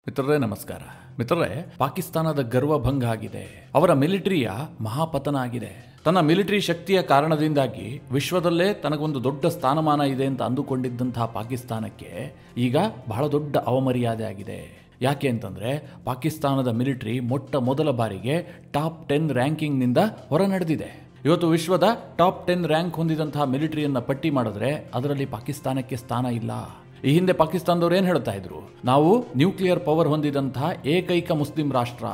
ಮಿತ್ರರೇ ನಮಸ್ಕಾರ. ಮಿತ್ರರೇ, ಪಾಕಿಸ್ತಾನದ ಗರ್ವಭಂಗ ಆಗಿದೆ. ಅವರ ಮಿಲಿಟರಿಯ ಮಹಾಪತನ ಆಗಿದೆ. ತನ್ನ ಮಿಲಿಟರಿ ಶಕ್ತಿಯ ಕಾರಣದಿಂದಾಗಿ ವಿಶ್ವದಲ್ಲೇ ತನಗೊಂದು ದೊಡ್ಡ ಸ್ಥಾನಮಾನ ಇದೆ ಅಂತ ಅಂದುಕೊಂಡಿದ್ದಂತಹ ಪಾಕಿಸ್ತಾನಕ್ಕೆ ಈಗ ಬಹಳ ದೊಡ್ಡ ಅವಮರ್ಯಾದೆ ಆಗಿದೆ. ಯಾಕೆ ಅಂತಂದ್ರೆ ಪಾಕಿಸ್ತಾನದ ಮಿಲಿಟರಿ ಮೊಟ್ಟ ಮೊದಲ ಬಾರಿಗೆ ಟಾಪ್ 10 ರ್ಯಾಂಕಿಂಗ್ನಿಂದ ಹೊರ ನಡೆದಿದೆ. ಇವತ್ತು ವಿಶ್ವದ ಟಾಪ್ 10 ರ್ಯಾಂಕ್ ಹೊಂದಿದಂತಹ ಮಿಲಿಟರಿಯನ್ನ ಪಟ್ಟಿ ಮಾಡಿದ್ರೆ ಅದರಲ್ಲಿ ಪಾಕಿಸ್ತಾನಕ್ಕೆ ಸ್ಥಾನ ಇಲ್ಲ. ಈ ಹಿಂದೆ ಪಾಕಿಸ್ತಾನದವ್ರು ಏನ್ ಹೇಳ್ತಾ ಇದ್ರು, ನಾವು ನ್ಯೂಕ್ಲಿಯರ್ ಪವರ್ ಹೊಂದಿದಂತಹ ಏಕೈಕ ಮುಸ್ಲಿಂ ರಾಷ್ಟ್ರ,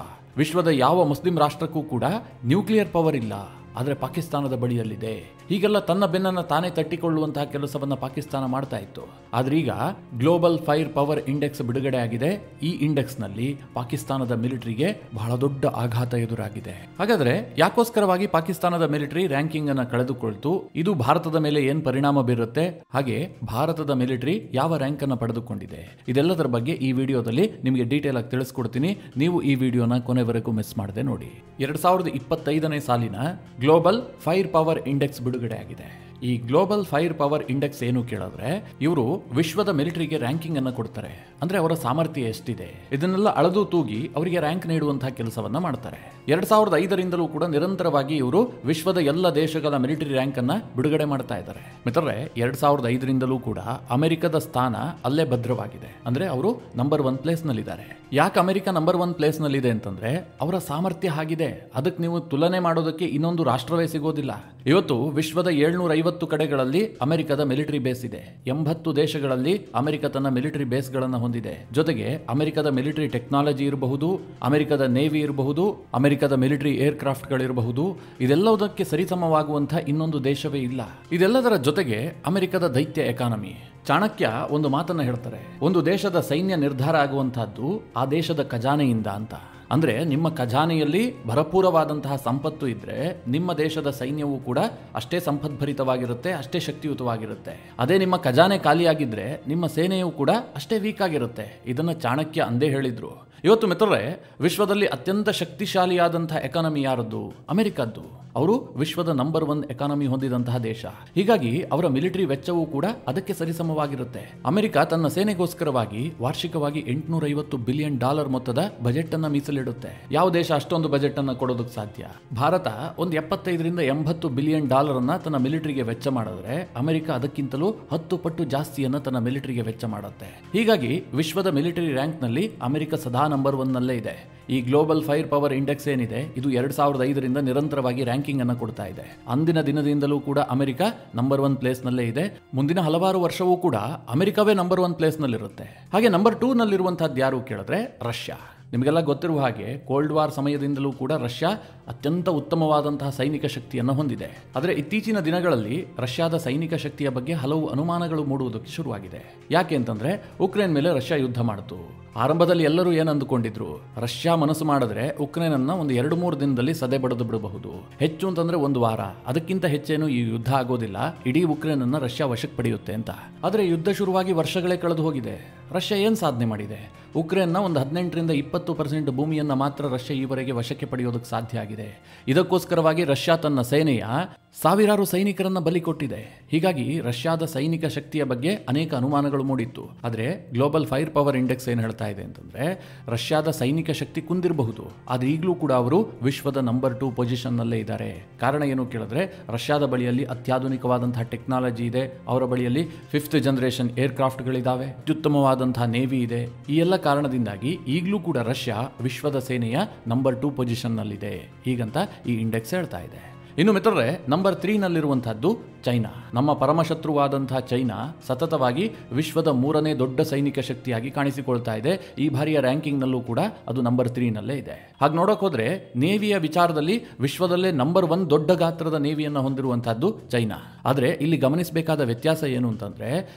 ವಿಶ್ವದ ಯಾವ ಮುಸ್ಲಿಂ ರಾಷ್ಟ್ರಕ್ಕೂ ಕೂಡ ನ್ಯೂಕ್ಲಿಯರ್ ಪವರ್ ಇಲ್ಲ, ಆದರೆ ಪಾಕಿಸ್ತಾನದ ಬಳಿಯಲ್ಲಿದೆ. ಹೀಗೆಲ್ಲ ತನ್ನ ಬೆನ್ನನ್ನು ತಾನೇ ತಟ್ಟಿಕೊಳ್ಳುವಂತಹ ಕೆಲಸವನ್ನ ಪಾಕಿಸ್ತಾನ ಮಾಡ್ತಾ ಇತ್ತು. ಆದ್ರೆ ಈಗ ಗ್ಲೋಬಲ್ ಫೈರ್ ಪವರ್ ಇಂಡೆಕ್ಸ್ ಬಿಡುಗಡೆ ಆಗಿದೆ. ಈ ಇಂಡೆಕ್ಸ್ ನಲ್ಲಿ ಪಾಕಿಸ್ತಾನದ ಮಿಲಿಟರಿಗೆ ಬಹಳ ದೊಡ್ಡ ಆಘಾತ ಎದುರಾಗಿದೆ. ಹಾಗಾದ್ರೆ ಯಾಕೋಸ್ಕರವಾಗಿ ಪಾಕಿಸ್ತಾನದ ಮಿಲಿಟರಿ ರ್ಯಾಂಕಿಂಗ್ ಅನ್ನ ಕಳೆದುಕೊಳ್ತು? ಇದು ಭಾರತದ ಮೇಲೆ ಏನ್ ಪರಿಣಾಮ ಬೀರುತ್ತೆ, ಹಾಗೆ ಭಾರತದ ಮಿಲಿಟರಿ ಯಾವ ರ್ಯಾಂಕ್ ಅನ್ನ ಪಡೆದುಕೊಂಡಿದೆ, ಇದೆಲ್ಲದರ ಬಗ್ಗೆ ಈ ವಿಡಿಯೋದಲ್ಲಿ ನಿಮಗೆ ಡೀಟೇಲ್ ಆಗಿ ತಿಳಿಸ್ಕೊಡ್ತೀನಿ. ನೀವು ಈ ವಿಡಿಯೋನ ಕೊನೆವರೆಗೂ ಮಿಸ್ ಮಾಡದೆ ನೋಡಿ. 2025ನೇ ಸಾಲಿನ ಗ್ಲೋಬಲ್ ಫೈರ್ ಪವರ್ ಇಂಡೆಕ್ಸ್ ಬಿಡುಗಡೆ ಆಗಿದೆ. ಈ ಗ್ಲೋಬಲ್ ಫೈರ್ ಪವರ್ ಇಂಡೆಕ್ಸ್ ಏನು ಕೇಳಿದ್ರೆ, ಇವರು ವಿಶ್ವದ ಮಿಲಿಟರಿಗೆ ರ್ಯಾಂಕಿಂಗ್ ಅನ್ನು ಕೊಡ್ತಾರೆ. ಅಂದ್ರೆ ಅವರ ಸಾಮರ್ಥ್ಯ ಎಷ್ಟಿದೆ ಇದನ್ನೆಲ್ಲ ಅಳೆದು ತೂಗಿ ಅವರಿಗೆ ರ್ಯಾಂಕ್ ನೀಡುವಂತಹ ಕೆಲಸವನ್ನ ಮಾಡ್ತಾರೆ. 2005ರಿಂದಲೂ ಕೂಡ ನಿರಂತರವಾಗಿ ಇವರು ವಿಶ್ವದ ಎಲ್ಲ ದೇಶಗಳ ಮಿಲಿಟರಿ ರ್ಯಾಂಕ್ ಅನ್ನ ಬಿಡುಗಡೆ ಮಾಡ್ತಾ ಇದ್ದಾರೆ. ಮಿತ್ರರೇ, 2005ರಿಂದಲೂ ಕೂಡ ಅಮೆರಿಕದ ಸ್ಥಾನ ಅಲ್ಲೇ ಭದ್ರವಾಗಿದೆ. ಅಂದ್ರೆ ಅವರು ನಂಬರ್ 1 ಪ್ಲೇಸ್ ನಲ್ಲಿದ್ದಾರೆ. ಯಾಕೆ ಅಮೆರಿಕ ನಂಬರ್ 1 ಪ್ಲೇಸ್ ನಲ್ಲಿದೆ ಅಂತಂದ್ರೆ ಅವರ ಸಾಮರ್ಥ್ಯ ಆಗಿದೆ. ಅದಕ್ಕೆ ನೀವು ತುಲನೆ ಮಾಡೋದಕ್ಕೆ ಇನ್ನೊಂದು ರಾಷ್ಟ್ರವೇ ಸಿಗೋದಿಲ್ಲ. ಇವತ್ತು ವಿಶ್ವದ 750 ಕಡೆಗಳಲ್ಲಿ ಅಮೆರಿಕದ ಮಿಲಿಟರಿ ಬೇಸ್ ಇದೆ. 80 ದೇಶಗಳಲ್ಲಿ ಅಮೆರಿಕ ತನ್ನ ಮಿಲಿಟರಿ ಬೇಸ್ ಗಳನ್ನು ಹೊಂದಿದೆ. ಜೊತೆಗೆ ಅಮೆರಿಕದ ಮಿಲಿಟರಿ ಟೆಕ್ನಾಲಜಿ ಇರಬಹುದು, ಅಮೆರಿಕದ ನೇವಿ ಇರಬಹುದು, ಅಮೆರಿಕದ ಮಿಲಿಟರಿ ಏರ್ ಕ್ರಾಫ್ಟ್ ಗಳಿರಬಹುದು, ಇದೆಲ್ಲದಕ್ಕೆ ಸರಿಸಮವಾಗುವಂತಹ ಇನ್ನೊಂದು ದೇಶವೇ ಇಲ್ಲ. ಇದೆಲ್ಲದರ ಜೊತೆಗೆ ಅಮೆರಿಕದ ದೈತ್ಯ ಎಕಾನಮಿ. ಚಾಣಕ್ಯ ಒಂದು ಮಾತನ್ನ ಹೇಳ್ತಾರೆ, ಒಂದು ದೇಶದ ಸೈನ್ಯ ನಿರ್ಧಾರ ಆಗುವಂತಹದ್ದು ಆ ದೇಶದ ಖಜಾನೆಯಿಂದ ಅಂತ. ಅಂದ್ರೆ ನಿಮ್ಮ ಖಜಾನೆಯಲ್ಲಿ ಭರಪೂರವಾದಂತಹ ಸಂಪತ್ತು ಇದ್ರೆ ನಿಮ್ಮ ದೇಶದ ಸೈನ್ಯವೂ ಕೂಡ ಅಷ್ಟೇ ಸಂಪದ್ಭರಿತವಾಗಿರುತ್ತೆ, ಅಷ್ಟೇ ಶಕ್ತಿಯುತವಾಗಿರುತ್ತೆ. ಅದೇ ನಿಮ್ಮ ಖಜಾನೆ ಖಾಲಿಯಾಗಿದ್ರೆ ನಿಮ್ಮ ಸೇನೆಯೂ ಕೂಡ ಅಷ್ಟೇ ವೀಕ್ ಆಗಿರುತ್ತೆ. ಇದನ್ನ ಚಾಣಕ್ಯ ಅಂದೇ ಹೇಳಿದ್ರು. ಇವತ್ತು ಮಿತ್ರರೇ, ವಿಶ್ವದಲ್ಲಿ ಅತ್ಯಂತ ಶಕ್ತಿಶಾಲಿಯಾದಂತಹ ಎಕಾನಮಿ ಯಾರದ್ದು? ಅಮೆರಿಕದ್ದು. ಅವರು ವಿಶ್ವದ ನಂಬರ್ 1 ಎಕಾನಮಿ ಹೊಂದಿದಂತಹ ದೇಶ. ಹೀಗಾಗಿ ಅವರ ಮಿಲಿಟರಿ ವೆಚ್ಚವೂ ಕೂಡ ಅದಕ್ಕೆ ಸರಿಸಮವಾಗಿರುತ್ತೆ. ಅಮೆರಿಕ ತನ್ನ ಸೇನೆಗೋಸ್ಕರವಾಗಿ ವಾರ್ಷಿಕವಾಗಿ $850 ಬಿಲಿಯನ್ ಮೊತ್ತದ ಬಜೆಟ್ ಅನ್ನ ಮೀಸಲಿಡುತ್ತೆ. ಯಾವ ದೇಶ ಅಷ್ಟೊಂದು ಬಜೆಟ್ ಅನ್ನ ಕೊಡೋದಕ್ಕೆ ಸಾಧ್ಯ? ಭಾರತ ಒಂದು 75ರಿಂದ 80 ಬಿಲಿಯನ್ ಅನ್ನ ತನ್ನ ಮಿಲಿಟರಿಗೆ ವೆಚ್ಚ ಮಾಡಿದ್ರೆ ಅಮೆರಿಕ ಅದಕ್ಕಿಂತಲೂ 10 ಪಟ್ಟು ಜಾಸ್ತಿಯನ್ನ ತನ್ನ ಮಿಲಿಟರಿಗೆ ವೆಚ್ಚ ಮಾಡುತ್ತೆ. ಹೀಗಾಗಿ ವಿಶ್ವದ ಮಿಲಿಟರಿ ರ್ಯಾಂಕ್ ನಲ್ಲಿ ಅಮೆರಿಕ ಸದಾ ನಂಬರ್ 1 ನಲ್ಲೇ ಇದೆ. ಈ ಗ್ಲೋಬಲ್ ಫೈರ್ ಪವರ್ ಇಂಡೆಕ್ಸ್ ಏನಿದೆ, ಇದು 2005ರಿಂದ ನಿರಂತರವಾಗಿ ರ್ಯಾಂಕಿಂಗ್ ಅನ್ನು ಕೊಡ್ತಾ ಇದೆ. ಅಂದಿನ ದಿನದಿಂದಲೂ ಕೂಡ ಅಮೆರಿಕ ನಂಬರ್ 1 ಪ್ಲೇಸ್ ನಲ್ಲೇ ಇದೆ. ಮುಂದಿನ ಹಲವಾರು ವರ್ಷವೂ ಕೂಡ ಅಮೆರಿಕವೇ ನಂಬರ್ 1 ಪ್ಲೇಸ್ ನಲ್ಲಿರುತ್ತೆ. ಹಾಗೆ ನಂಬರ್ 2 ನಲ್ಲಿರುವಂತಹದ್ದು ಯಾರು ಕೇಳಿದ್ರೆ ರಷ್ಯಾ. ನಿಮಗೆಲ್ಲ ಗೊತ್ತಿರುವ ಹಾಗೆ ಕೋಲ್ಡ್ ವಾರ್ ಸಮಯದಿಂದಲೂ ಕೂಡ ರಷ್ಯಾ ಅತ್ಯಂತ ಉತ್ತಮವಾದಂತಹ ಸೈನಿಕ ಶಕ್ತಿಯನ್ನು ಹೊಂದಿದೆ. ಆದರೆ ಇತ್ತೀಚಿನ ದಿನಗಳಲ್ಲಿ ರಷ್ಯಾದ ಸೈನಿಕ ಶಕ್ತಿಯ ಬಗ್ಗೆ ಹಲವು ಅನುಮಾನಗಳು ಮೂಡುವುದಕ್ಕೆ ಶುರುವಾಗಿದೆ. ಯಾಕೆ ಅಂತಂದ್ರೆ ಉಕ್ರೇನ್ ಮೇಲೆ ರಷ್ಯಾ ಯುದ್ಧ ಮಾಡಿತು. ಆರಂಭದಲ್ಲಿ ಎಲ್ಲರೂ ಏನು ಅಂದುಕೊಂಡಿದ್ರು, ರಷ್ಯಾ ಮನಸ್ಸು ಮಾಡಿದ್ರೆ ಉಕ್ರೇನ್ ಅನ್ನ ಒಂದು 2-3 ದಿನದಲ್ಲಿ ಸದೆ ಬಡಿದು ಬಿಡಬಹುದು, ಹೆಚ್ಚು ಅಂತಂದ್ರೆ 1 ವಾರ, ಅದಕ್ಕಿಂತ ಹೆಚ್ಚೇನು ಈ ಯುದ್ಧ ಆಗೋದಿಲ್ಲ, ಇಡೀ ಉಕ್ರೇನ್ ಅನ್ನ ರಷ್ಯಾ ವಶಕ್ಕೆ ಪಡೆಯುತ್ತೆ ಅಂತ. ಆದರೆ ಯುದ್ಧ ಶುರುವಾಗಿ ವರ್ಷಗಳೇ ಕಳೆದು ಹೋಗಿದೆ. ರಷ್ಯಾ ಏನ್ ಸಾಧನೆ ಮಾಡಿದೆ? ಉಕ್ರೇನ್ನ ಒಂದು 18ರಿಂದ 20% ಭೂಮಿಯನ್ನ ಮಾತ್ರ ರಷ್ಯಾ ಈವರೆಗೆ ವಶಕ್ಕೆ ಪಡೆಯೋದಕ್ಕೆ ಸಾಧ್ಯ ಆಗಿದೆ. ಇದಕ್ಕೋಸ್ಕರವಾಗಿ ರಷ್ಯಾ ತನ್ನ ಸೇನೆಯ ಸಾವಿರಾರು ಸೈನಿಕರನ್ನ ಬಲಿ ಕೊಟ್ಟಿದೆ. ಹೀಗಾಗಿ ರಷ್ಯಾದ ಸೈನಿಕ ಶಕ್ತಿಯ ಬಗ್ಗೆ ಅನೇಕ ಅನುಮಾನಗಳು ಮೂಡಿತ್ತು. ಆದರೆ ಗ್ಲೋಬಲ್ ಫೈರ್ ಪವರ್ ಇಂಡೆಕ್ಸ್ ಏನ್ ಹೇಳ್ತಾ ಇದೆ ಅಂತಂದ್ರೆ, ರಷ್ಯಾದ ಸೈನಿಕ ಶಕ್ತಿ ಕುಂದಿರಬಹುದು, ಆದ್ರೆ ಈಗಲೂ ಕೂಡ ಅವರು ವಿಶ್ವದ ನಂಬರ್ 2 ಪೊಸಿಷನ್ ನಲ್ಲೇ ಇದ್ದಾರೆ. ಕಾರಣ ಏನು ಕೇಳಿದ್ರೆ, ರಷ್ಯಾದ ಬಳಿಯಲ್ಲಿ ಅತ್ಯಾಧುನಿಕವಾದಂತಹ ಟೆಕ್ನಾಲಜಿ ಇದೆ, ಅವರ ಬಳಿಯಲ್ಲಿ 5th ಜನರೇಷನ್ ಏರ್ ಕ್ರಾಫ್ಟ್ ಗಳಿದಾವೆ, ಅತ್ಯುತ್ತಮವಾದಂತಹ ನೇವಿ ಇದೆ. ಈ ಎಲ್ಲ ಕಾರಣದಿಂದಾಗಿ ಈಗಲೂ ಕೂಡ ರಷ್ಯಾ ವಿಶ್ವದ ಸೇನೆಯ ನಂಬರ್ 2 ಪೊಸಿಷನ್ ನಲ್ಲಿದೆ ಹೀಗಂತ ಈ ಇಂಡೆಕ್ಸ್ ಹೇಳ್ತಾ ಇದೆ. ಇನ್ನು ಮಿತ್ರರೇ, ನಂಬರ್ 3 ನಲ್ಲಿರುವಂತಹದ್ದು ಚೈನಾ. ನಮ್ಮ ಪರಮಶತ್ರುವಾದಂತಹ ಚೈನಾ ಸತತವಾಗಿ ವಿಶ್ವದ 3ನೇ ದೊಡ್ಡ ಸೈನಿಕ ಶಕ್ತಿಯಾಗಿ ಕಾಣಿಸಿಕೊಳ್ತಾ ಇದೆ. ಈ ಬಾರಿಯ ರ್ಯಾಂಕಿಂಗ್ ನಲ್ಲೂ ಕೂಡ ಅದು ನಂಬರ್ 3 ನಲ್ಲೇ ಇದೆ. ಹಾಗೆ ನೋಡಕ್ ಹೋದ್ರೆ ನೇವಿಯ ವಿಚಾರದಲ್ಲಿ ವಿಶ್ವದಲ್ಲೇ ನಂಬರ್ 1 ದೊಡ್ಡ ಗಾತ್ರದ ನೇವಿಯನ್ನು ಹೊಂದಿರುವಂತಹದ್ದು ಚೈನಾ. ಆದ್ರೆ ಇಲ್ಲಿ ಗಮನಿಸಬೇಕಾದ ವ್ಯತ್ಯಾಸ ಏನು ಅಂತಂದ್ರೆ,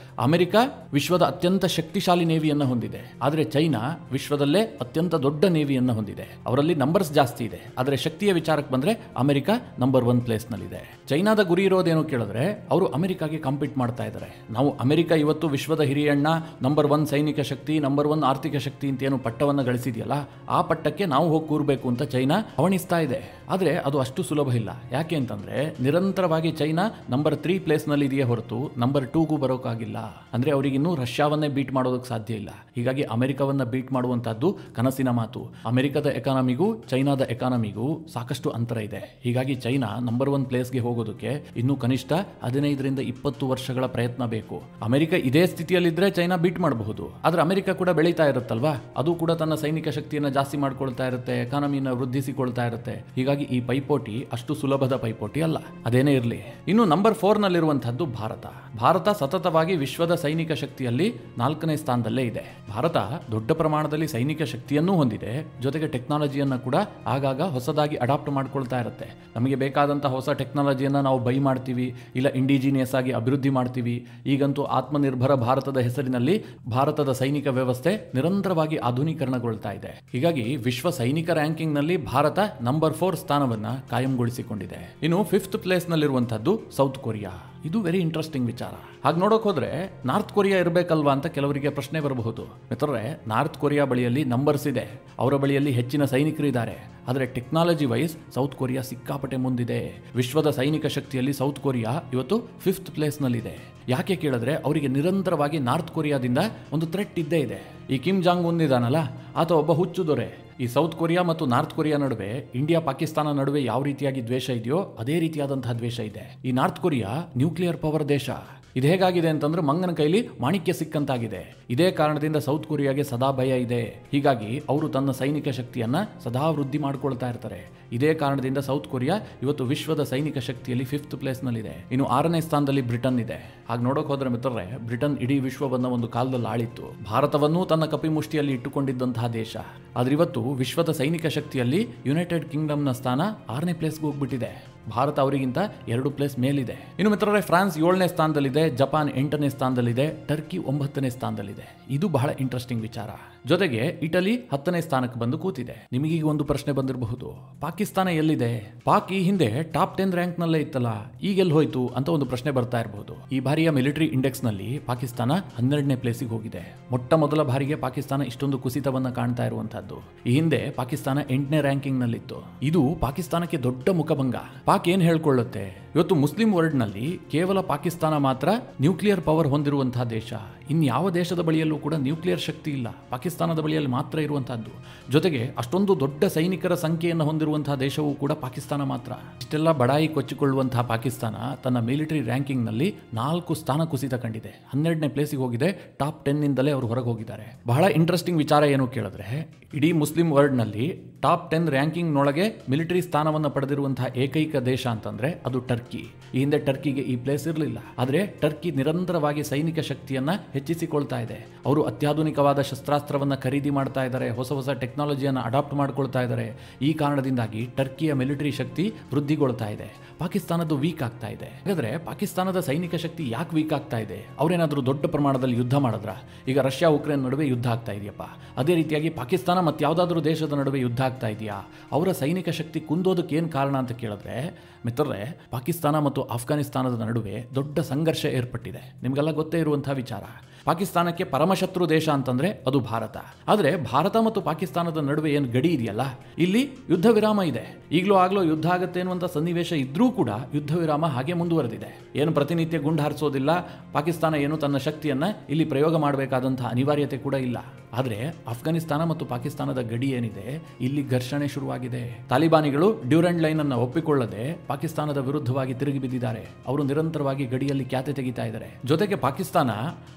ಅಮೆರಿಕ ವಿಶ್ವದ ಅತ್ಯಂತ ಶಕ್ತಿಶಾಲಿ ನೇವಿಯನ್ನು ಹೊಂದಿದೆ, ಆದ್ರೆ ಚೈನಾ ವಿಶ್ವದಲ್ಲೇ ಅತ್ಯಂತ ದೊಡ್ಡ ನೇವಿಯನ್ನು ಹೊಂದಿದೆ. ಅವರಲ್ಲಿ ನಂಬರ್ಸ್ ಜಾಸ್ತಿ ಇದೆ, ಆದ್ರೆ ಶಕ್ತಿಯ ವಿಚಾರಕ್ಕೆ ಬಂದ್ರೆ ಅಮೆರಿಕ ನಂಬರ್ 1 ಪ್ಲೇಸ್ನಲ್ಲಿದೆ. ಚೈನಾದ ಗುರಿ ಇರೋದೇನು ಕೇಳಿದ್ರೆ ಅವರು ಅಮೆರಿಕಾಗೆ ಕಾಂಪೀಟ್ ಮಾಡ್ತಾ ಇದ್ದಾರೆ. ನಾವು ಅಮೆರಿಕ ಇವತ್ತು ವಿಶ್ವದ ಹಿರಿಯಣ್ಣ, ನಂಬರ್ 1 ಸೈನಿಕ ಶಕ್ತಿ, ನಂಬರ್ 1 ಆರ್ಥಿಕ ಶಕ್ತಿ ಅಂತ ಏನು ಪಟ್ಟವನ್ನು ಗಳಿಸಿದೆಯಲ್ಲ, ಆ ಪಟ್ಟಕ್ಕೆ ನಾವು ಹೋಗಿ ಕೂರಬೇಕು ಅಂತ ಚೈನಾ ಹವಣಿಸ್ತಾ ಇದೆ. ಆದರೆ ಅದು ಅಷ್ಟು ಸುಲಭ ಇಲ್ಲ. ಯಾಕೆ ಅಂತಂದ್ರೆ ನಿರಂತರವಾಗಿ ಚೈನಾ ನಂಬರ್ 3 ಪ್ಲೇಸ್ನಲ್ಲಿ ಇದೆಯೇ ಹೊರತು ನಂಬರ್ 2ಗೂ ಬರೋಕ್ಕಾಗಿಲ್ಲ. ಅಂದ್ರೆ ಅವರಿಗಿನ್ನೂ ರಷ್ಯಾವನ್ನೇ ಬೀಟ್ ಮಾಡೋದಕ್ಕೆ ಸಾಧ್ಯ ಇಲ್ಲ. ಹೀಗಾಗಿ ಅಮೆರಿಕವನ್ನ ಬೀಟ್ ಮಾಡುವಂತಹದ್ದು ಕನಸಿನ ಮಾತು. ಅಮೆರಿಕದ ಎಕಾನಮಿಗೂ ಚೈನಾದ ಎಕಾನಮಿಗೂ ಸಾಕಷ್ಟು ಅಂತರ ಇದೆ. ಹೀಗಾಗಿ ಚೈನಾ ನಂಬರ್ 1 ಪ್ಲೇಸ್ಗೆ ಹೋಗೋದಕ್ಕೆ ಇನ್ನೂ ಕನಿಷ್ಠ 15ರಿಂದ 20 ವರ್ಷಗಳ ಪ್ರಯತ್ನ ಬೇಕು. ಅಮೆರಿಕ ಇದೇ ಸ್ಥಿತಿಯಲ್ಲಿದ್ರೆ ಚೈನಾ ಬೀಟ್ ಮಾಡಬಹುದು. ಆದ್ರೆ ಅಮೆರಿಕ ಕೂಡ ಬೆಳೀತಾ ಇರುತ್ತಲ್ವಾ, ಅದು ಕೂಡ ತನ್ನ ಸೈನಿಕ ಶಕ್ತಿಯನ್ನು ಜಾಸ್ತಿ ಮಾಡ್ಕೊಳ್ತಾ ಇರುತ್ತೆ, ಎಕಾನಮಿನ ವೃದ್ಧಿಸಿಕೊಳ್ತಾ ಇರುತ್ತೆ. ಹೀಗಾಗಿ ಈ ಪೈಪೋಟಿ ಅಷ್ಟು ಸುಲಭದ ಪೈಪೋಟಿ ಅಲ್ಲ. ಅದೇನೇ ಇರಲಿ, ಇನ್ನು ನಂಬರ್ 4 ನಲ್ಲಿರುವಂತಹದ್ದು ಭಾರತ. ಭಾರತ ಸತತವಾಗಿ ವಿಶ್ವದ ಸೈನಿಕ ಶಕ್ತಿಯಲ್ಲಿ 4ನೇ ಸ್ಥಾನದಲ್ಲೇ ಇದೆ. ಭಾರತ ದೊಡ್ಡ ಪ್ರಮಾಣದಲ್ಲಿ ಸೈನಿಕ ಶಕ್ತಿಯನ್ನೂ ಹೊಂದಿದೆ, ಜೊತೆಗೆ ಟೆಕ್ನಾಲಜಿಯನ್ನ ಕೂಡ ಆಗಾಗ ಹೊಸದಾಗಿ ಅಡಾಪ್ಟ್ ಮಾಡ್ಕೊಳ್ತಾ ಇರುತ್ತೆ. ನಮಗೆ ಬೇಕಾದಂತಹ ಹೊಸ ಟೆಕ್ನಾಲಜಿಯನ್ನ ನಾವು ಬೈ ಮಾಡ್ತೀವಿ, ಇಲ್ಲ ಇಂಡಿಜಿನಿಯಸ್ ಆಗಿ ಅಭಿವೃದ್ಧಿ ಮಾಡ್ತೀವಿ. ಈಗಂತೂ ಆತ್ಮನಿರ್ಭರ ಭಾರತದ ಹೆಸರಿನಲ್ಲಿ ಭಾರತದ ಸೈನಿಕ ವ್ಯವಸ್ಥೆ ನಿರಂತರವಾಗಿ ಆಧುನೀಕರಣಗೊಳ್ತಾ ಇದೆ. ಹೀಗಾಗಿ ವಿಶ್ವ ಸೈನಿಕ ರ್ಯಾಂಕಿಂಗ್ ನಲ್ಲಿ ಭಾರತ ನಂಬರ್ 4 ಸ್ಥಾನವನ್ನ ಕಾಯಂಗೊಳಿಸಿಕೊಂಡಿದೆ. ಇನ್ನು 5th ಪ್ಲೇಸ್ ನಲ್ಲಿರುವಂತಹದ್ದು ಸೌತ್ ಕೊರಿಯಾ. ಇದು ವೆರಿ ಇಂಟ್ರೆಸ್ಟಿಂಗ್ ವಿಚಾರ. ಹಾಗೆ ನೋಡೋಕೆ ಹೋದ್ರೆ ನಾರ್ತ್ ಕೊರಿಯಾ ಇರಬೇಕಲ್ವಾ ಅಂತ ಕೆಲವರಿಗೆ ಪ್ರಶ್ನೆ ಬರಬಹುದು. ಮಿತ್ರರೇ, ನಾರ್ತ್ ಕೊರಿಯಾ ಬಳಿಯಲ್ಲಿ ನಂಬರ್ಸ್ ಇದೆ, ಅವರ ಬಳಿಯಲ್ಲಿ ಹೆಚ್ಚಿನ ಸೈನಿಕರು ಇದ್ದಾರೆ. ಆದರೆ ಟೆಕ್ನಾಲಜಿ ವೈಸ್ ಸೌತ್ ಕೊರಿಯಾ ಸಿಕ್ಕಾಪಟ್ಟೆ ಮುಂದಿದೆ. ವಿಶ್ವದ ಸೈನಿಕ ಶಕ್ತಿಯಲ್ಲಿ ಸೌತ್ ಕೊರಿಯಾ ಇವತ್ತು 5th ಪ್ಲೇಸ್ ನಲ್ಲಿದೆ. ಯಾಕೆ ಕೇಳಿದ್ರೆ ಅವರಿಗೆ ನಿರಂತರವಾಗಿ ನಾರ್ತ್ ಕೊರಿಯಾದಿಂದ ಒಂದು ಥ್ರೆಟ್ ಇದ್ದೇ ಇದೆ. ಈ ಕಿಮ್ ಜಾಂಗ್ ಉನ್ ಇದಾನಲ್ಲ, ಆತ ಒಬ್ಬ ಹುಚ್ಚು ದೊರೆ. ಈ ಸೌತ್ ಕೊರಿಯಾ ಮತ್ತು ನಾರ್ತ್ ಕೊರಿಯಾ ನಡುವೆ, ಇಂಡಿಯಾ ಪಾಕಿಸ್ತಾನ ನಡುವೆ ಯಾವ ರೀತಿಯಾಗಿ ದ್ವೇಷ ಇದೆಯೋ ಅದೇ ರೀತಿಯಾದಂತಹ ದ್ವೇಷ ಇದೆ. ಈ ನಾರ್ತ್ ಕೊರಿಯಾ ನ್ಯೂಕ್ಲಿಯರ್ ಪವರ್ ದೇಶ. ಇದು ಹೇಗಾಗಿದೆ ಅಂತಂದ್ರೆ ಮಂಗನ ಕೈಲಿ ಮಾಣಿಕ್ಯ ಸಿಕ್ಕಂತಾಗಿದೆ. ಇದೇ ಕಾರಣದಿಂದ ಸೌತ್ ಕೊರಿಯಾಗೆ ಸದಾ ಭಯ ಇದೆ. ಹೀಗಾಗಿ ಅವರು ತನ್ನ ಸೈನಿಕ ಶಕ್ತಿಯನ್ನ ಸದಾ ವೃದ್ಧಿ ಮಾಡ್ಕೊಳ್ತಾ ಇರ್ತಾರೆ. ಇದೇ ಕಾರಣದಿಂದ ಸೌತ್ ಕೊರಿಯಾ ಇವತ್ತು ವಿಶ್ವದ ಸೈನಿಕ ಶಕ್ತಿಯಲ್ಲಿ 5th ಪ್ಲೇಸ್ ನಲ್ಲಿದೆ. ಇನ್ನು 6ನೇ ಸ್ಥಾನದಲ್ಲಿ ಬ್ರಿಟನ್ ಇದೆ. ಹಾಗೆ ನೋಡೋಕೆ ಹೋದ್ರೆ ಮಿತ್ರರೇ, ಬ್ರಿಟನ್ ಇಡೀ ವಿಶ್ವವನ್ನ ಒಂದು ಕಾಲದಲ್ಲಿ ಆಳಿತ್ತು. ಭಾರತವನ್ನು ತನ್ನ ಕಪಿಮುಷ್ಟಿಯಲ್ಲಿ ಇಟ್ಟುಕೊಂಡಿದ್ದಂತಹ ದೇಶ. ಆದ್ರೆ ಇವತ್ತು ವಿಶ್ವದ ಸೈನಿಕ ಶಕ್ತಿಯಲ್ಲಿ ಯುನೈಟೆಡ್ ಕಿಂಗ್ಡಮ್ನ ಸ್ಥಾನ 6ನೇ ಪ್ಲೇಸ್ಗೆ ಹೋಗ್ಬಿಟ್ಟಿದೆ. ಭಾರತ ಅವರಿಗಿಂತ 2 ಪ್ಲೇಸ್ ಮೇಲಿದೆ. ಇನ್ನು ಮಿತ್ರರೇ, ಫ್ರಾನ್ಸ್ 7ನೇ ಸ್ಥಾನದಲ್ಲಿದೆ, ಜಪಾನ್ 8ನೇ ಸ್ಥಾನದಲ್ಲಿದೆ, ಟರ್ಕಿ 9ನೇ ಸ್ಥಾನದಲ್ಲಿದೆ. ಇದು ಬಹಳ ಇಂಟ್ರೆಸ್ಟಿಂಗ್ ವಿಚಾರ. ಜೊತೆಗೆ ಇಟಲಿ 10ನೇ ಸ್ಥಾನಕ್ಕೆ ಬಂದು ಕೂತಿದೆ. ನಿಮಗೀಗ ಒಂದು ಪ್ರಶ್ನೆ ಬಂದಿರಬಹುದು, ಪಾಕಿಸ್ತಾನ ಎಲ್ಲಿದೆ? ಪಾಕ್ ಈ ಹಿಂದೆ ಟಾಪ್ 10 ರ್ಯಾಂಕ್ ನಲ್ಲೇ ಇತ್ತಲ್ಲ, ಈಗೆಲ್ಲಿ ಹೋಯ್ತು ಅಂತ ಒಂದು ಪ್ರಶ್ನೆ ಬರ್ತಾ ಇರಬಹುದು. ಈ ಬಾರಿಯ ಮಿಲಿಟರಿ ಇಂಡೆಕ್ಸ್ ನಲ್ಲಿ ಪಾಕಿಸ್ತಾನ 12ನೇ ಪ್ಲೇಸಿಗೆ ಹೋಗಿದೆ. ಮೊಟ್ಟ ಮೊದಲ ಬಾರಿಗೆ ಪಾಕಿಸ್ತಾನ ಇಷ್ಟೊಂದು ಕುಸಿತವನ್ನ ಕಾಣ್ತಾ ಇರುವಂತಹದ್ದು. ಈ ಹಿಂದೆ ಪಾಕಿಸ್ತಾನ 8ನೇ ರ್ಯಾಂಕಿಂಗ್ ನಲ್ಲಿತ್ತು. ಇದು ಪಾಕಿಸ್ತಾನಕ್ಕೆ ದೊಡ್ಡ ಮುಖಭಂಗ. ಪಾಕ್ ಏನ್ ಹೇಳ್ಕೊಳ್ಳುತ್ತೆ, ಇವತ್ತು ಮುಸ್ಲಿಂ ವರ್ಲ್ಡ್ ನಲ್ಲಿ ಕೇವಲ ಪಾಕಿಸ್ತಾನ ಮಾತ್ರ ನ್ಯೂಕ್ಲಿಯರ್ ಪವರ್ ಹೊಂದಿರುವಂತಹ ದೇಶ. ಇನ್ಯಾವ ದೇಶದ ಬಳಿಯಲ್ಲೂ ಕೂಡ ನ್ಯೂಕ್ಲಿಯರ್ ಶಕ್ತಿ ಇಲ್ಲ, ಪಾಕಿಸ್ತಾನದ ಬಳಿಯಲ್ಲಿ ಮಾತ್ರ ಇರುವಂತಹದ್ದು. ಜೊತೆಗೆ ಅಷ್ಟೊಂದು ದೊಡ್ಡ ಸೈನಿಕರ ಸಂಖ್ಯೆಯನ್ನು ಹೊಂದಿರುವಂತಹ ದೇಶವೂ ಕೂಡ ಪಾಕಿಸ್ತಾನ ಮಾತ್ರ. ಇಷ್ಟೆಲ್ಲ ಬಡಾಯಿ ಕೊಚ್ಚಿಕೊಳ್ಳುವಂತಹ ಪಾಕಿಸ್ತಾನ ತನ್ನ ಮಿಲಿಟರಿ ರ್ಯಾಂಕಿಂಗ್ ನಲ್ಲಿ 4 ಸ್ಥಾನ ಕುಸಿತ ಕಂಡಿದೆ. 12ನೇ ಪ್ಲೇಸಿಗೆ ಹೋಗಿದೆ. ಟಾಪ್ 10 ನಿಂದಲೇ ಅವರು ಹೊರಗೆ ಹೋಗಿದ್ದಾರೆ. ಬಹಳ ಇಂಟ್ರೆಸ್ಟಿಂಗ್ ವಿಚಾರ ಏನು ಕೇಳಿದ್ರೆ, ಇಡೀ ಮುಸ್ಲಿಂ ವರ್ಲ್ಡ್ ನಲ್ಲಿ ಟಾಪ್ 10 ರ್ಯಾಂಕಿಂಗ್ ನೊಳಗೆ ಮಿಲಿಟರಿ ಸ್ಥಾನವನ್ನು ಪಡೆದಿರುವಂತಹ ಏಕೈಕ ದೇಶ ಅಂತಂದ್ರೆ ಅದು ಟರ್ಕಿ. ಈ ಹಿಂದೆ ಟರ್ಕಿಗೆ ಈ ಪ್ಲೇಸ್ ಇರಲಿಲ್ಲ. ಆದರೆ ಟರ್ಕಿ ನಿರಂತರವಾಗಿ ಸೈನಿಕ ಶಕ್ತಿಯನ್ನ ಹೆಚ್ಚಿಸಿಕೊಳ್ತಾ ಇದೆ. ಅವರು ಅತ್ಯಾಧುನಿಕವಾದ ಶಸ್ತ್ರಾಸ್ತ್ರವನ್ನ ಖರೀದಿ ಮಾಡ್ತಾ ಇದ್ದಾರೆ, ಹೊಸ ಹೊಸ ಟೆಕ್ನಾಲಜಿಯನ್ನು ಅಡಾಪ್ಟ್ ಮಾಡ್ಕೊಳ್ತಾ ಇದ್ದಾರೆ. ಈ ಕಾರಣದಿಂದಾಗಿ ಟರ್ಕಿಯ ಮಿಲಿಟರಿ ಶಕ್ತಿ ವೃದ್ಧಿಗೊಳ್ತಾ ಇದೆ. ಪಾಕಿಸ್ತಾನದ್ದು ವೀಕ್ ಆಗ್ತಾ ಇದೆ. ಹಾಗಾದ್ರೆ ಪಾಕಿಸ್ತಾನದ ಸೈನಿಕ ಶಕ್ತಿ ಯಾಕೆ ವೀಕ್ ಆಗ್ತಾ ಇದೆ? ಅವರೇನಾದ್ರೂ ದೊಡ್ಡ ಪ್ರಮಾಣದಲ್ಲಿ ಯುದ್ಧ ಮಾಡಿದ್ರ? ಈಗ ರಷ್ಯಾ ಉಕ್ರೇನ್ ನಡುವೆ ಯುದ್ಧ ಆಗ್ತಾ ಇದೆಯಪ್ಪ, ಅದೇ ರೀತಿಯಾಗಿ ಪಾಕಿಸ್ತಾನ ಮತ್ತು ಯಾವುದಾದ್ರೂ ದೇಶದ ನಡುವೆ ಯುದ್ಧ ಆಗ್ತಾ ಇದೆಯಾ? ಅವರ ಸೈನಿಕ ಶಕ್ತಿ ಕುಂದೋದಕ್ಕೆ ಏನು ಕಾರಣ ಅಂತ ಕೇಳಿದ್ರೆ ಮಿತ್ರರೇ, ಪಾಕಿಸ್ತಾನ ಮತ್ತು ಆಫ್ಘಾನಿಸ್ತಾನದ ನಡುವೆ ದೊಡ್ಡ ಸಂಘರ್ಷ ಏರ್ಪಟ್ಟಿದೆ. ನಿಮಗೆಲ್ಲ ಗೊತ್ತೇ ಇರುವಂತಹ ವಿಚಾರ. ಪಾಕಿಸ್ತಾನಕ್ಕೆ ಪರಮಶತ್ರು ದೇಶ ಅಂತಂದ್ರೆ ಅದು ಭಾರತ. ಆದರೆ ಭಾರತ ಮತ್ತು ಪಾಕಿಸ್ತಾನದ ನಡುವೆ ಏನು ಗಡಿ ಇದೆಯಲ್ಲ, ಇಲ್ಲಿ ಯುದ್ಧ ವಿರಾಮ ಇದೆ. ಈಗಲೂ ಆಗ್ಲೋ ಯುದ್ಧ ಆಗುತ್ತೆ ಅನ್ನುವಂಥ ಸನ್ನಿವೇಶ ಇದ್ರೂ ಕೂಡ ಯುದ್ಧ ವಿರಾಮ ಹಾಗೆ ಮುಂದುವರೆದಿದೆ. ಏನು ಪ್ರತಿನಿತ್ಯ ಗುಂಡು ಹಾರಿಸೋದಿಲ್ಲ, ಪಾಕಿಸ್ತಾನ ಏನು ತನ್ನ ಶಕ್ತಿಯನ್ನ ಇಲ್ಲಿ ಪ್ರಯೋಗ ಮಾಡಬೇಕಾದಂತಹ ಅನಿವಾರ್ಯತೆ ಕೂಡ ಇಲ್ಲ. ಆದರೆ ಆಫ್ಘಾನಿಸ್ತಾನ ಮತ್ತು ಪಾಕಿಸ್ತಾನದ ಗಡಿ ಏನಿದೆ, ಇಲ್ಲಿ ಘರ್ಷಣೆ ಶುರುವಾಗಿದೆ. ತಾಲಿಬಾನಿಗಳು ಡ್ಯೂರೆಂಟ್ ಲೈನ್ ಅನ್ನು ಒಪ್ಪಿಕೊಳ್ಳದೆ ಪಾಕಿಸ್ತಾನದ ವಿರುದ್ಧವಾಗಿ ತಿರುಗಿ ಬಿದ್ದಿದ್ದಾರೆ. ಅವರು ನಿರಂತರವಾಗಿ ಗಡಿಯಲ್ಲಿ ಕ್ಯಾತೆ ತೆಗಿತಾ ಇದ್ದಾರೆ. ಜೊತೆಗೆ ಪಾಕಿಸ್ತಾನ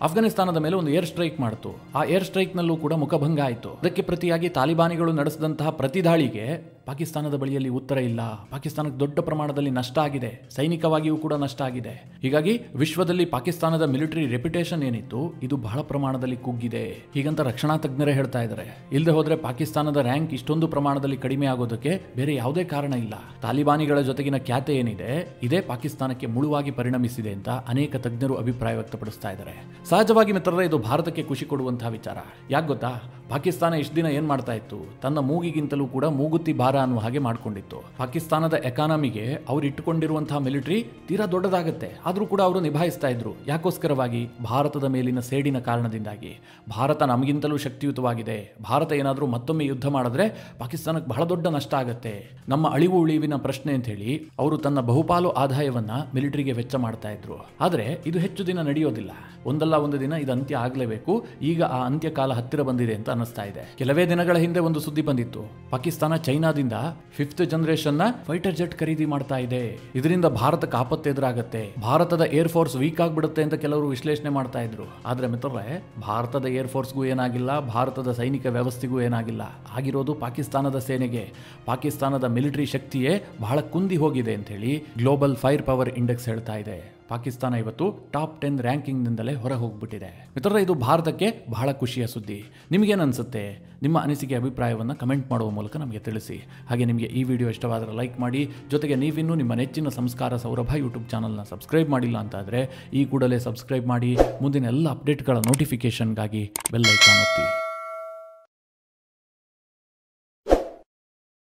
ಆಫ್ಘಾನಿಸ್ತಾನದ ಮೇಲೆ ಒಂದು ಏರ್ ಸ್ಟ್ರೈಕ್ ಮಾಡಿತು. ಆ ಏರ್ ಸ್ಟ್ರೈಕ್ ನಲ್ಲೂ ಕೂಡ ಮುಖಭಂಗ ಆಯಿತು. ಅದಕ್ಕೆ ಪ್ರತಿಯಾಗಿ ತಾಲಿಬಾನಿಗಳು ನಡೆಸಿದಂತಹ ಪ್ರತಿದಾಳಿಗೆ ಪಾಕಿಸ್ತಾನದ ಬಳಿಯಲ್ಲಿ ಉತ್ತರ ಇಲ್ಲ. ಪಾಕಿಸ್ತಾನಕ್ಕೆ ದೊಡ್ಡ ಪ್ರಮಾಣದಲ್ಲಿ ನಷ್ಟ ಆಗಿದೆ, ಸೈನಿಕವಾಗಿಯೂ ಕೂಡ ನಷ್ಟ ಆಗಿದೆ. ಹೀಗಾಗಿ ವಿಶ್ವದಲ್ಲಿ ಪಾಕಿಸ್ತಾನದ ಮಿಲಿಟರಿ ರೆಪ್ಯುಟೇಷನ್ ಏನಿತ್ತು, ಇದು ಬಹಳ ಪ್ರಮಾಣದಲ್ಲಿ ಕುಗ್ಗಿದೆ. ಹೀಗಂತ ರಕ್ಷಣಾ ತಜ್ಞರೇ ಹೇಳ್ತಾ ಇದ್ದಾರೆ. ಇಲ್ಲದೆ ಹೋದ್ರೆ ಪಾಕಿಸ್ತಾನದ ರ್ಯಾಂಕ್ ಇಷ್ಟೊಂದು ಪ್ರಮಾಣದಲ್ಲಿ ಕಡಿಮೆ ಆಗೋದಕ್ಕೆ ಬೇರೆ ಯಾವುದೇ ಕಾರಣ ಇಲ್ಲ. ತಾಲಿಬಾನಿಗಳ ಜೊತೆಗಿನ ಖ್ಯಾತೆ ಏನಿದೆ, ಇದೇ ಪಾಕಿಸ್ತಾನಕ್ಕೆ ಮುಳುವಾಗಿ ಪರಿಣಮಿಸಿದೆ ಅಂತ ಅನೇಕ ತಜ್ಞರು ಅಭಿಪ್ರಾಯ ವ್ಯಕ್ತಪಡಿಸ್ತಾ ಇದ್ದಾರೆ. ಸಹಜವಾಗಿ ಮಿತ್ರರೇ, ಇದು ಭಾರತಕ್ಕೆ ಖುಷಿ ಕೊಡುವಂತಹ ವಿಚಾರ. ಯಾಕೆ ಗೊತ್ತಾ? ಪಾಕಿಸ್ತಾನ ಇಷ್ಟು ದಿನ ಏನ್ ಮಾಡ್ತಾ ಇತ್ತು, ತನ್ನ ಮೂಗಿಗಿಂತಲೂ ಕೂಡ ಮೂಗುತ್ತಿ ಭಾರ ಭಾರ ಅನ್ನುವ ಹಾಗೆ ಮಾಡಿಕೊಂಡಿತ್ತು. ಪಾಕಿಸ್ತಾನದ ಎಕಾನಮಿಗೆ ಅವ್ರು ಇಟ್ಟುಕೊಂಡಿರುವಂತಹ ಮಿಲಿಟರಿ ತೀರಾ ದೊಡ್ಡದಾಗುತ್ತೆ, ಆದರೂ ಕೂಡ ಅವರು ನಿಭಾಯಿಸ್ತಾ ಇದ್ರು. ಯಾಕೋಸ್ಕರವಾಗಿ? ಭಾರತದ ಮೇಲಿನ ಸೇಡಿನ ಕಾರಣದಿಂದಾಗಿ. ಭಾರತ ನಮಗಿಂತಲೂ ಶಕ್ತಿಯುತವಾಗಿದೆ, ಭಾರತ ಏನಾದರೂ ಮತ್ತೊಮ್ಮೆ ಯುದ್ಧ ಮಾಡಿದ್ರೆ ಪಾಕಿಸ್ತಾನಕ್ಕೆ ಬಹಳ ದೊಡ್ಡ ನಷ್ಟ ಆಗುತ್ತೆ, ನಮ್ಮ ಅಳಿವು ಉಳಿವಿನ ಪ್ರಶ್ನೆ ಅಂತ ಹೇಳಿ ಅವರು ತನ್ನ ಬಹುಪಾಲು ಆದಾಯವನ್ನ ಮಿಲಿಟರಿಗೆ ವೆಚ್ಚ ಮಾಡ್ತಾ ಇದ್ರು. ಆದರೆ ಇದು ಹೆಚ್ಚು ದಿನ ನಡೆಯೋದಿಲ್ಲ, ಒಂದಲ್ಲ ಒಂದು ದಿನ ಇದು ಅಂತ್ಯ ಆಗಲೇಬೇಕು. ಈಗ ಆ ಅಂತ್ಯಕಾಲ ಹತ್ತಿರ ಬಂದಿದೆ ಅಂತ ಅನ್ನಿಸ್ತಾ ಇದೆ. ಕೆಲವೇ ದಿನಗಳ ಹಿಂದೆ ಒಂದು ಸುದ್ದಿ ಬಂದಿತ್ತು, ಪಾಕಿಸ್ತಾನ ಚೈನಾದಿಂದ 5th ಜನರೇಷನ್ ಫೈಟರ್ ಜೆಟ್ ಖರೀದಿ ಮಾಡ್ತಾ ಇದೆ. ಇದರಿಂದ ಭಾರತಕ್ಕೆ ಆಪತ್ತು ಎದುರಾಗುತ್ತೆ, ಭಾರತದ ಏರ್ ಫೋರ್ಸ್ ವೀಕ್ ಆಗ್ಬಿಡುತ್ತೆ ಅಂತ ಕೆಲವರು ವಿಶ್ಲೇಷಣೆ ಮಾಡ್ತಾ ಇದ್ರು. ಆದ್ರೆ ಮಿತ್ರರೇ, ಭಾರತದ ಏರ್ ಫೋರ್ಸ್ಗೂ ಏನಾಗಿಲ್ಲ, ಭಾರತದ ಸೈನಿಕ ವ್ಯವಸ್ಥೆಗೂ ಏನಾಗಿಲ್ಲ. ಆಗಿರೋದು ಪಾಕಿಸ್ತಾನದ ಸೇನೆಗೆ. ಪಾಕಿಸ್ತಾನದ ಮಿಲಿಟರಿ ಶಕ್ತಿಯೇ ಬಹಳ ಕುಂದಿ ಹೋಗಿದೆ ಅಂತ ಹೇಳಿ ಗ್ಲೋಬಲ್ ಫೈರ್ ಪವರ್ ಇಂಡೆಕ್ಸ್ ಹೇಳ್ತಾ ಇದೆ. ಪಾಕಿಸ್ತಾನ ಇವತ್ತು ಟಾಪ್ 10 ರ್ಯಾಂಕಿಂಗ್ನಿಂದಲೇ ಹೊರ ಹೋಗ್ಬಿಟ್ಟಿದೆ. ಮಿತ್ರರೇ, ಇದು ಭಾರತಕ್ಕೆ ಬಹಳ ಖುಷಿಯ ಸುದ್ದಿ. ನಿಮಗೇನು ಅನಿಸುತ್ತೆ? ನಿಮ್ಮ ಅನಿಸಿಕೆ ಅಭಿಪ್ರಾಯವನ್ನು ಕಮೆಂಟ್ ಮಾಡುವ ಮೂಲಕ ನಮಗೆ ತಿಳಿಸಿ. ಹಾಗೆ ನಿಮಗೆ ಈ ವಿಡಿಯೋ ಇಷ್ಟವಾದರೆ ಲೈಕ್ ಮಾಡಿ. ಜೊತೆಗೆ ನೀವಿನ್ನೂ ನಿಮ್ಮ ನೆಚ್ಚಿನ ಸಂಸ್ಕಾರ ಸೌರಭ ಯೂಟ್ಯೂಬ್ ಚಾನಲ್ನ ಸಬ್ಸ್ಕ್ರೈಬ್ ಮಾಡಿಲ್ಲ ಅಂತಾದರೆ ಈ ಕೂಡಲೇ ಸಬ್ಸ್ಕ್ರೈಬ್ ಮಾಡಿ. ಮುಂದಿನ ಎಲ್ಲ ಅಪ್ಡೇಟ್ಗಳ ನೋಟಿಫಿಕೇಷನ್ಗಾಗಿ ಬೆಲ್ ಐಕಾನ್ ಒತ್ತಿ.